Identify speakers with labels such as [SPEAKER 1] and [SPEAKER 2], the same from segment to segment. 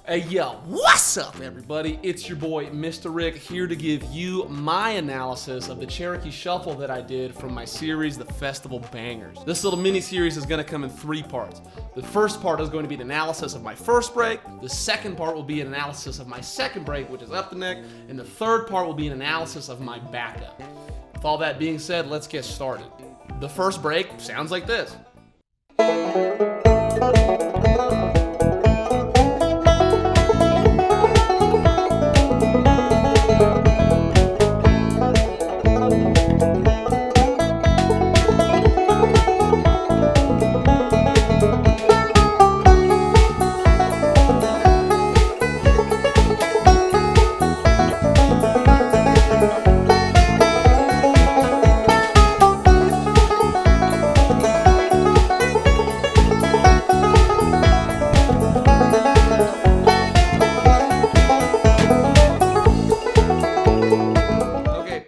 [SPEAKER 1] Hey yo, what's up everybody? It's your boy Mr. Rick here to give you my analysis of the Cherokee Shuffle that I did from my series, The Festival Bangers. This little mini-series is going to come in 3 parts. The first part is going to be an analysis of my first break, the second part will be an analysis of my second break, which is up the neck, and the third part will be an analysis of my backup. With all that being said, let's get started. The first break sounds like this.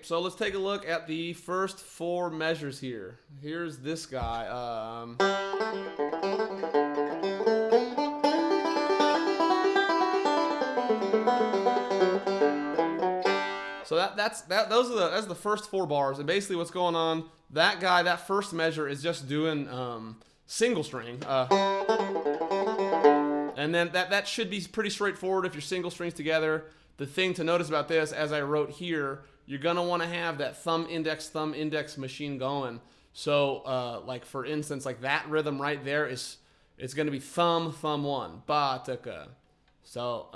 [SPEAKER 1] So let's take a look at the first 4 measures here. Here's this guy. So that's the first 4 bars, and basically what's going on. That guy, that first measure is just doing single string, and then that should be pretty straightforward if you're single strings together. The thing to notice about this, as I wrote here, you're going to want to have that thumb index machine going. So, like for instance, like that rhythm right there it's going to be thumb 1, ba-taka. So,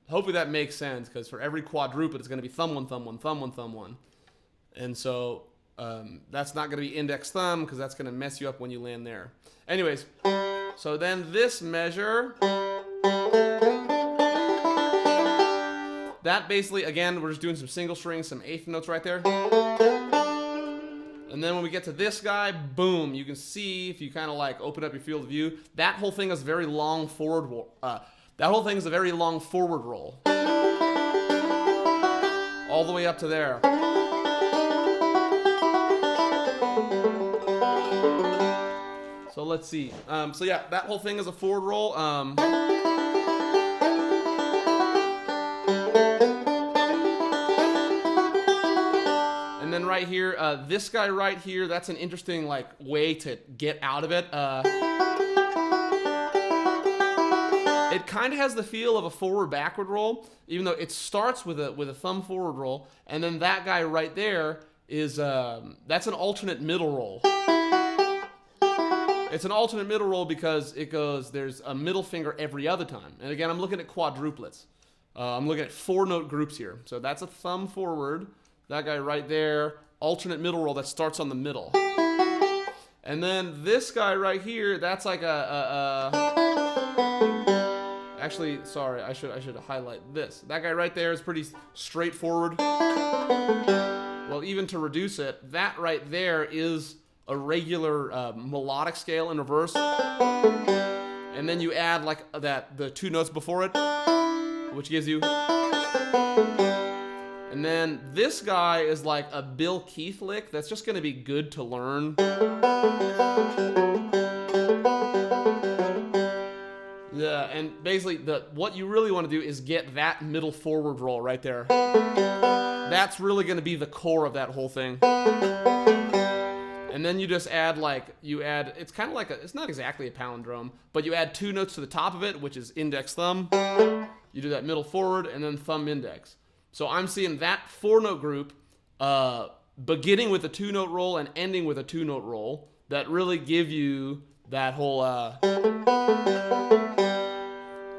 [SPEAKER 1] hopefully that makes sense, because for every quadruplet, it's going to be thumb 1, thumb 1, thumb 1, thumb 1. And so, that's not going to be index thumb, because that's going to mess you up when you land there. Anyways, so then this measure, that basically, again, we're just doing some single strings, some eighth notes right there. And then when we get to this guy, boom, you can see, if you kind of like open up your field of view, that whole thing is a very long forward roll. All the way up to there. So let's see. So yeah, that whole thing is a forward roll. And then right here, this guy right here, that's an interesting like way to get out of it. It kind of has the feel of a forward-backward roll, even though it starts with a thumb forward roll, and then that guy right there is that's an alternate middle roll. It's an alternate middle roll because it goes, there's a middle finger every other time. And again, I'm looking at quadruplets. I'm looking at 4-note groups here. So that's a thumb forward. That guy right there, alternate middle roll that starts on the middle. And then this guy right here, that's like actually, sorry, I should highlight this. That guy right there is pretty straightforward. Well, even to reduce it, that right there is a regular melodic scale in reverse. And then you add like the 2 notes before it, which gives you. And then this guy is like a Bill Keith lick that's just going to be good to learn. Yeah, and basically what you really want to do is get that middle forward roll right there. That's really going to be the core of that whole thing. And then you just add it's kind of like it's not exactly a palindrome, but you add 2 notes to the top of it, which is index thumb. You do that middle forward and then thumb index. So I'm seeing that 4-note group beginning with a 2-note roll and ending with a 2-note roll that really give you that whole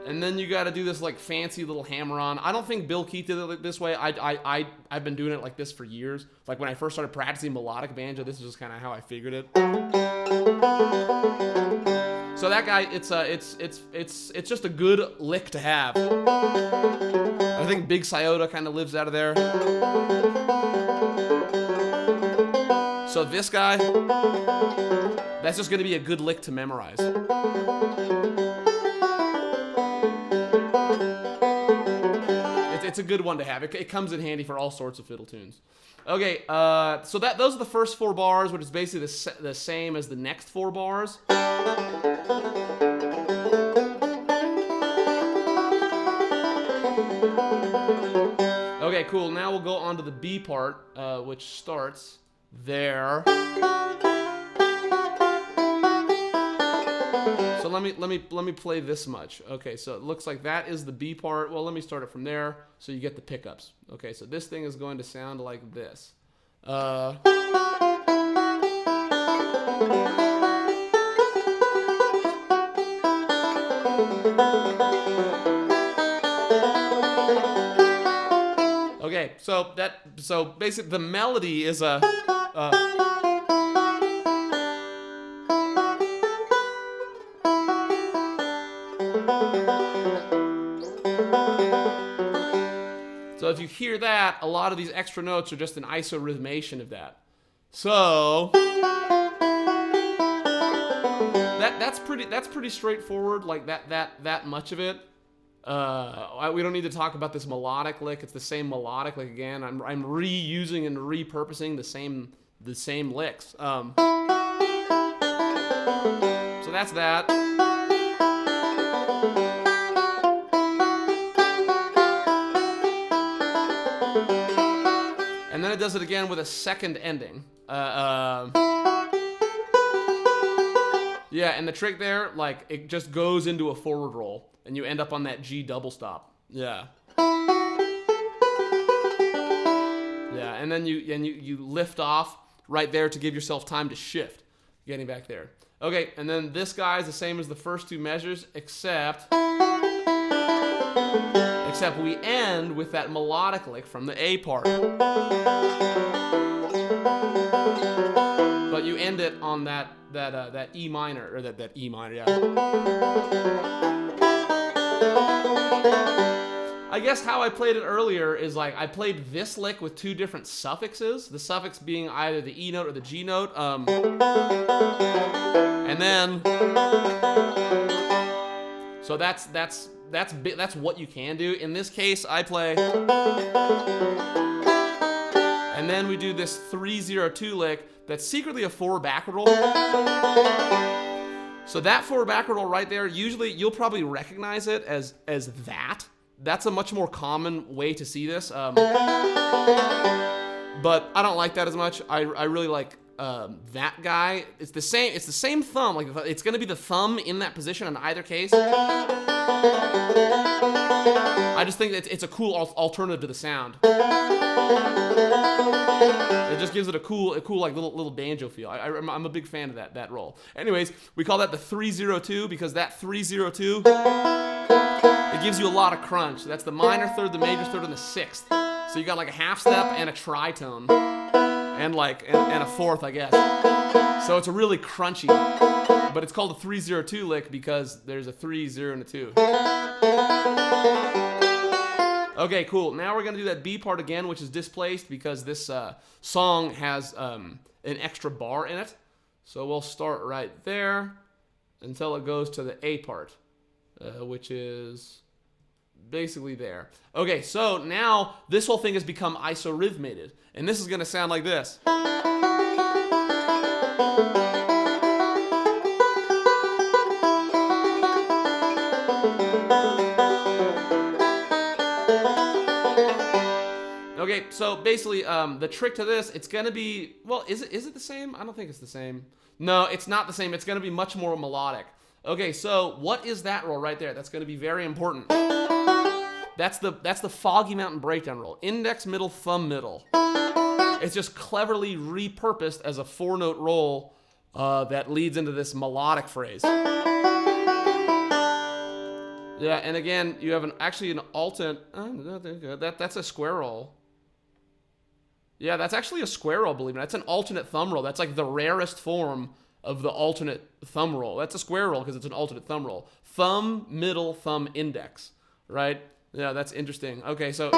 [SPEAKER 1] and then you got to do this like fancy little hammer-on. I don't think Bill Keith did it this way. I've been doing it like this for years. Like when I first started practicing melodic banjo, this is just kind of how I figured it. So that guy, it's just a good lick to have. I think Big Scioto kind of lives out of there. So this guy, that's just going to be a good lick to memorize. It's a good one to have. It comes in handy for all sorts of fiddle tunes. Okay, so those are the first 4 bars, which is basically the same as the next 4 bars. Okay, cool. Now we'll go on to the B part, which starts there. So let me play this much. Okay, so it looks like that is the B part. Well, let me start it from there so you get the pickups. Okay, so this thing is going to sound like this. Okay, so basically the melody is a so if you hear that, a lot of these extra notes are just an isorhythmation of that. So that's pretty straightforward, like that much of it. We don't need to talk about this melodic lick. It's the same melodic lick again. I'm reusing and repurposing the same licks. So that's that. And then it does it again with a second ending. Yeah, and the trick there, like, it just goes into a forward roll, and you end up on that G double stop. Yeah. Yeah, and then you lift off right there to give yourself time to shift, getting back there. Okay, and then this guy is the same as the first two measures, except we end with that melodic lick from the A part. But you end it on that E minor, or that E minor, yeah. I guess how I played it earlier is like I played this lick with two different suffixes, the suffix being either the E note or the G note, and then so that's what you can do. In this case, I play, and then we do this 3-0-2 lick that's secretly a 4 backward roll. So that 4 backward roll right there, usually you'll probably recognize it as that. That's a much more common way to see this. But I don't like that as much. I really like that guy. It's the same thumb. Like, it's going to be the thumb in that position in either case. I just think it's a cool alternative to the sound. It just gives it a cool like little banjo feel. I'm a big fan of that roll. Anyways, we call that the 3-0-2 because that 3-0-2, it gives you a lot of crunch. That's the minor third, the major third, and the sixth. So you got like a half step and a tritone, and a fourth, I guess. So it's a really crunchy, but it's called a 3-0-2 lick because there's a 3, 0, and a 2. Okay, cool. Now we're gonna do that B part again, which is displaced because this song has an extra bar in it. So we'll start right there until it goes to the A part, which is basically there. Okay, so now this whole thing has become isorhythmated, and this is gonna sound like this. Okay, so basically, the trick to this, it's gonna be, well, is it the same? I don't think it's the same. No, it's not the same. It's gonna be much more melodic. Okay, so what is that roll right there? That's gonna be very important. That's the Foggy Mountain breakdown roll. Index, middle, thumb, middle. It's just cleverly repurposed as a 4-note roll that leads into this melodic phrase. Yeah, and again, you have actually an alternate. That's a square roll. Yeah, that's actually a square roll, believe me. That's an alternate thumb roll. That's like the rarest form of the alternate thumb roll. That's a square roll because it's an alternate thumb roll. Thumb, middle, thumb, index, right? Yeah, that's interesting. Okay, so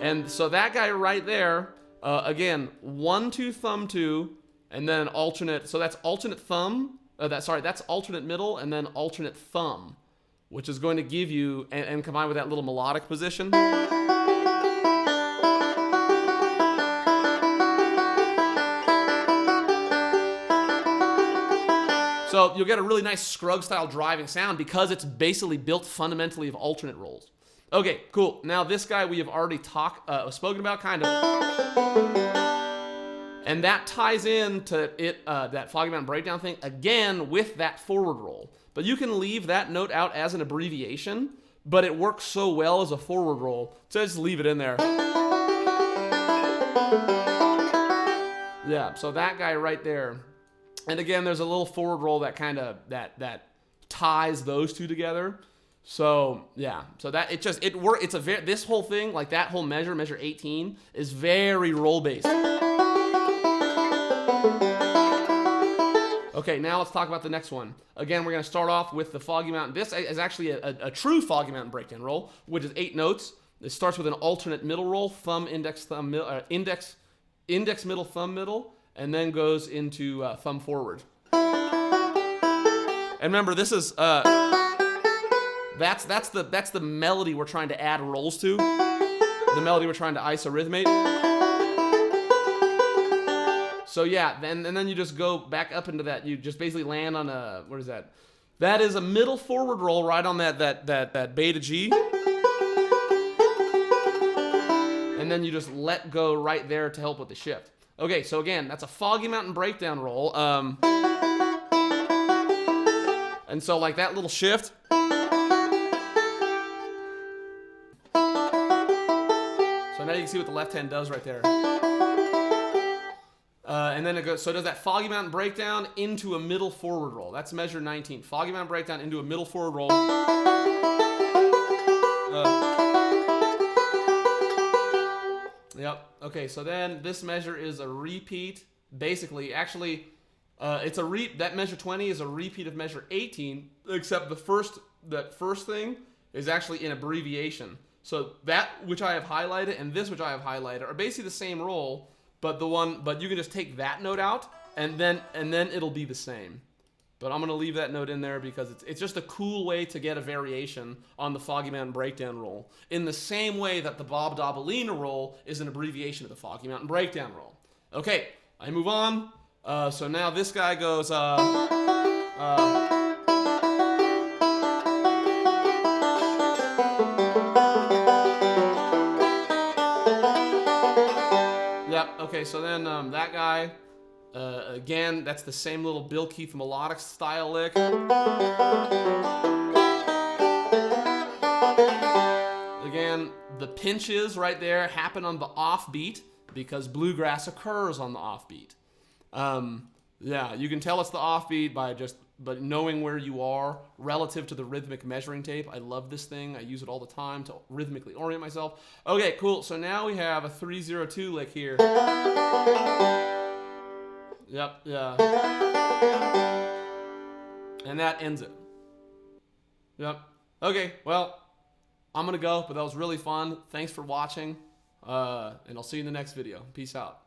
[SPEAKER 1] that guy right there, again, 1, 2, thumb 2, and then alternate. So that's alternate thumb. That's alternate middle and then alternate thumb, which is going to give you, and combined with that little melodic position. So you'll get a really nice Scruggs style driving sound because it's basically built fundamentally of alternate rolls. Okay, cool. Now this guy we have already spoken about kind of. And that ties into it, that Foggy Mountain Breakdown thing, again with that forward roll. But you can leave that note out as an abbreviation, but it works so well as a forward roll, so just leave it in there. Yeah, so that guy right there. And again, there's a little forward roll that kind of, that ties those two together. So yeah, so that this whole thing, like that whole measure 18, is very roll based. Okay, now let's talk about the next one. Again, we're going to start off with the Foggy Mountain. This is actually a true Foggy Mountain breakdown roll, which is 8 notes. It starts with an alternate middle roll, thumb, index, thumb, index, middle, thumb, middle, and then goes into thumb forward. And remember, this is that's the melody we're trying to add rolls to. The melody we're trying to isorhythmate. So yeah, and then you just go back up into that. You just basically land on a, what is that? That is a middle forward roll right on that beta G. And then you just let go right there to help with the shift. Okay, so again, that's a Foggy Mountain Breakdown roll. And so like that little shift. So now you can see what the left hand does right there. And then it goes, so it does that Foggy Mountain Breakdown into a middle forward roll. That's measure 19. Foggy Mountain Breakdown into a middle forward roll. Yep. Okay, so then this measure is a repeat. Basically, actually, that measure 20 is a repeat of measure 18, except that first thing is actually in abbreviation. So that which I have highlighted and this which I have highlighted are basically the same roll. But you can just take that note out, and then it'll be the same. But I'm gonna leave that note in there because it's just a cool way to get a variation on the Foggy Mountain Breakdown roll. In the same way that the Bob Dobalina roll is an abbreviation of the Foggy Mountain Breakdown roll. Okay, I move on. So now this guy goes. Yep, okay, so then that guy, again, that's the same little Bill Keith melodic style lick. Again, the pinches right there happen on the offbeat because bluegrass occurs on the offbeat. Yeah, you can tell it's the offbeat by but knowing where you are relative to the rhythmic measuring tape. I love this thing. I use it all the time to rhythmically orient myself. Okay, cool. So now we have a 3-0-2 lick here. Yep, yeah. And that ends it. Yep. Okay, well, I'm going to go, but that was really fun. Thanks for watching, and I'll see you in the next video. Peace out.